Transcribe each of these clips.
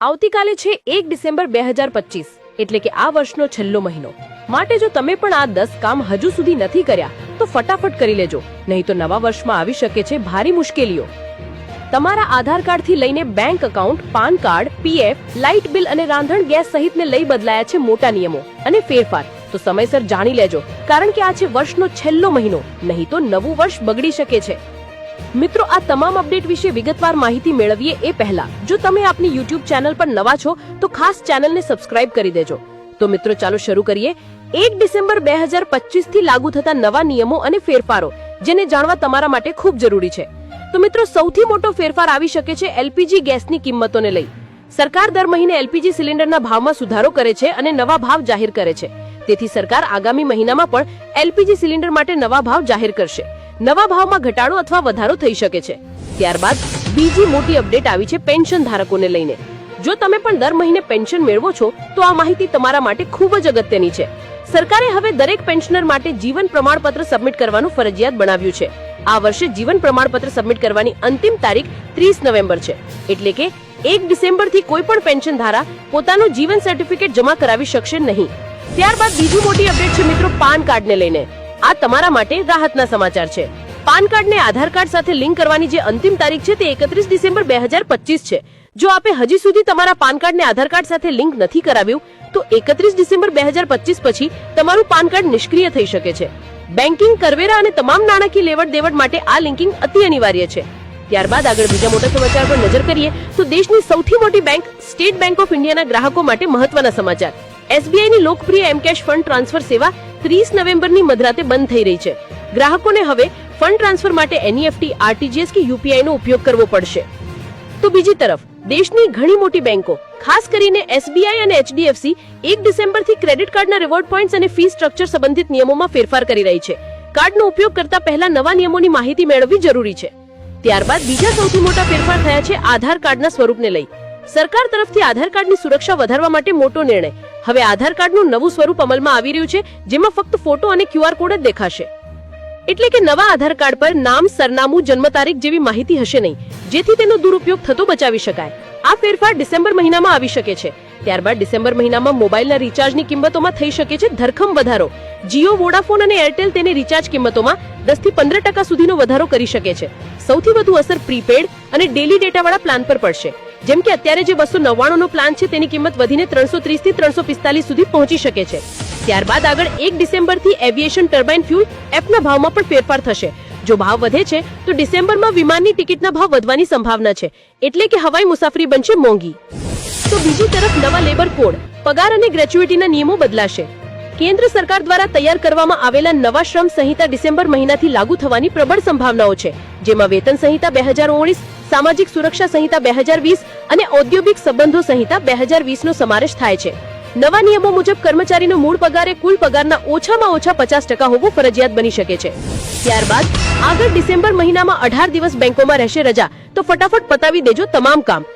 આવતીકાલે છે 1 ડિસેમ્બર 2025 એટલે કે આ વર્ષનો છેલ્લો મહિનો માટે જો તમે પણ આ 10 કામ હજુ સુધી નથી કર્યા તો ફટાફટ કરી લેજો, નહીં તો નવા વર્ષમાં આવી શકે છે ભારે મુશ્કેલીઓ। તમારા આધાર કાર્ડથી લઈને bank account, PAN card, PF, light bill અને રાંધણ ગેસ સહિતને લઈ બદલાયા છે મોટા નિયમો અને ફેરફાર, તો સમયસર જાણી લેજો કારણ કે આ છે વર્ષનો છેલ્લો મહિનો, નહીં તો નવું વર્ષ બગડી શકે છે। મિત્રો, આ તમામ અપડેટ વિશે વિગતવાર માહિતી મેળવીએ એ પહેલા જો તમે આપની YouTube ચેનલ પર નવા છો તો ખાસ ચેનલને સબસ્ક્રાઇબ કરી દેજો। તો મિત્રો ચાલો શરૂ કરીએ। 1 ડિસેમ્બર 2025 થી લાગુ થતા નવા નિયમો અને ફેરફારો જેને જાણવા તમારા માટે ખૂબ જરૂરી છે। તો મિત્રો, સૌથી મોટો ફેરફાર આવી શકે છે એલપીજી ગેસની કિંમતોને લઈ। સરકાર દર મહિને એલપીજી સિલિન્ડરના ભાવમાં સુધારો કરે છે અને નવા ભાવ જાહેર કરે છે, તેથી સરકાર આગામી મહિનામાં પણ એલપીજી સિલિન્ડર માટે નવા ભાવ જાહેર કરશે। નવા ભાવમાં ઘટાડો અથવા વધારો થઈ શકે છે। ત્યારબાદ બીજી મોટી અપડેટ આવી છે પેન્શન ધારકોને લઈને। જો તમે પણ દર મહિને પેન્શન મેળવો છો તો આ માહિતી તમારા માટે ખૂબ જ અગત્યની છે। સરકારે હવે દરેક પેન્શનર માટે જીવન પ્રમાણપત્ર સબમિટ કરવાનું ફરજિયાત બનાવ્યું છે। આ વર્ષે જીવન પ્રમાણપત્ર સબમિટ કરવાની અંતિમ તારીખ 30 નવેમ્બર છે, એટલે કે 1 ડિસેમ્બર થી કોઈ પણ પેન્શન ધારા પોતાનું જીવન સર્ટિફિકેટ જમા કરાવી શકશે નહીં। ત્યારબાદ બીજી મોટી અપડેટ છે મિત્રો પાન કાર્ડને લઈને। આ તમારા માટે રાહતના સમાચાર છે। પાન કાર્ડને આધાર કાર્ડ સાથે લિંક કરવાની જે અંતિમ તારીખ છે તે 31 ડિસેમ્બર 2025 છે। જો આપે હજી સુધી તમારા પાન કાર્ડને આધાર કાર્ડ સાથે લિંક નથી કરાવ્યું તો 31 ડિસેમ્બર 2025 પછી તમારું પાન કાર્ડ નિષ્ક્રિય થઈ શકે છે। બેન્કિંગ, કરવેરા અને તમામ નાણાકીય લેવડ દેવડ માટે આ લિંકિંગ અતિ અનિવાર્ય છે। ત્યારબાદ આગળ બીજા મોટા સમાચાર પર નજર કરીએ તો દેશની સૌથી મોટી બેંક સ્ટેટ બેંક ઓફ ઇન્ડિયાના ગ્રાહકો માટે મહત્વના સમાચાર। એસબીઆઈની લોકપ્રિય એમકેશ ફંડ ટ્રાન્સફર સેવા 30 નવેમ્બરની મધરાતે બંધ થઈ રહી છે। ગ્રાહકોને હવે ફંડ ટ્રાન્સફર માટે એનઈએફટી, આરટીજીએસ કે યુપીઆઈ નો ઉપયોગ કરવો પડશે। તો બીજી તરફ દેશની ઘણી મોટી બેંકો, ખાસ કરીને એસબીઆઈ અને એચડીએફસી 1 ડિસેમ્બરથી ક્રેડિટ કાર્ડના રિવોર્ડ પોઈન્ટ્સ અને ફી સ્ટ્રક્ચર સંબંધિત નિયમોમાં ફેરફાર કરી રહી છે। કાર્ડનો ઉપયોગ કરતા પહેલા નવા નિયમોની માહિતી મેળવવી જરૂરી છે। ત્યારબાદ બીજા સૌથી મોટા ફેરફાર થયા છે આધાર કાર્ડના સ્વરૂપને લઈ। સરકાર તરફથી આધાર કાર્ડની સુરક્ષા વધારવા માટે મોટો નિર્ણય। હવે આધાર કાર્ડનું નવું સ્વરૂપ અમલમાં આવી રહ્યું છે, જેમાં ફક્ત ફોટો અને ક્યુઆર કોડ જ દેખાશે। એટલે કે નવા આધાર કાર્ડ પર નામ, સરનામું, જન્મ તારીખ જેવી માહિતી હશે નહીં, જેથી તેનો દુરુપયોગ થતો બચાવી શકાય। આ ફેરફાર ડિસેમ્બર મહિનામાં આવી શકે છે। ત્યારબાદ ડિસેમ્બર મહિનામાં મોબાઈલના રિચાર્જની કિંમતોમાં થઈ શકે છે ધરખમ વધારો। જીઓ, વોડાફોન અને એરટેલ તેની રિચાર્જ કિંમતોમાં 10 થી 15% સુધીનો વધારો કરી શકે છે। સૌથી વધુ અસર પ્રીપેડ અને ડેલી ડેટાવાળા પ્લાન પર પડશે, જેમ કે અત્યારે જે 299 નો પ્લાન છે તેની કિંમત વધીને 330 થી 345 સુધી પહોંચી શકે છે। ત્યારબાદ આગળ 1 ડિસેમ્બર થી એવિએશન ટર્બાઇન ફ્યુલ એપના ભાવમાં પણ ફેરફાર થશે। જો ભાવ વધે છે તો ડિસેમ્બરમાં વિમાનની ટિકિટના ભાવ વધવાની સંભાવના છે, એટલે કે હવાઈ મુસાફરી બનશે મોંઘી। તો બીજી તરફ નવા લેબર કોડ, પગાર અને ગ્રેચ્યુઇટીના નિયમો બદલાશે। કેન્દ્ર સરકાર દ્વારા તૈયાર કરવામાં આવેલા નવા શ્રમ સંહિતા ડિસેમ્બર મહિનાથી લાગુ થવાની પ્રબળ સંભાવનાઓ છે, જેમાં વેતન સંહિતા 2019, સામાજિક સુરક્ષા સંહિતા 2020 અને ઔદ્યોગિક સંબંધો સંહિતા 2020 નો સમાવેશ થાય છે। નવા નિયમો મુજબ કર્મચારીનો મૂળ પગાર એ કુલ પગારના ઓછામાં ઓછા 50% હોવો ફરજિયાત બની શકે છે। ત્યારબાદ આગળ ડિસેમ્બર મહિનામાં 18 દિવસ બેંકોમાં રહેશે રજા, તો ફટાફટ પતાવી દેજો તમામ કામ।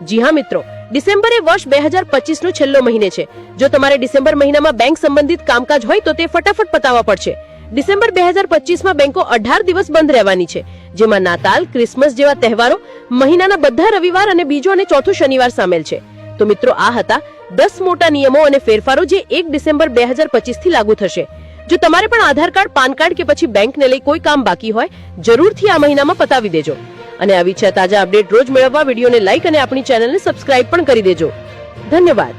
જી હા મિત્રો, ડિસેમ્બર એ વર્ષ 2025 નો છેલ્લો મહિને છે। જો તમારે ડિસેમ્બર મહિનામાં બેંક સંબંધિત કામકાજ હોય તો તે ફટાફટ પતાવવા પડશે। ડિસેમ્બર 2025 માં બેંકો 18 દિવસ બંધ રહેવાની છે, જેમાં નાતાલ, ક્રિસમસ જેવા તહેવારો, મહિનાના બધા રવિવાર અને બીજો અને ચોથો શનિવાર સામેલ છે। તો મિત્રો, આ હતા 10 મોટા નિયમો અને ફેરફારો જે 1 ડિસેમ્બર 2025 થી લાગુ થશે। જો તમારે પણ આધાર કાર્ડ, પાન કાર્ડ કે પછી બેંકને લઈ કોઈ કામ બાકી હોય, જરૂરથી આ મહિનામાં પતાવી દેજો। અને આવી છે તાજા અપડેટ રોજ મેળવવા વિડીયોને લાઈક અને આપણી ચેનલને સબસ્ક્રાઇબ પણ કરી દેજો। ધન્યવાદ।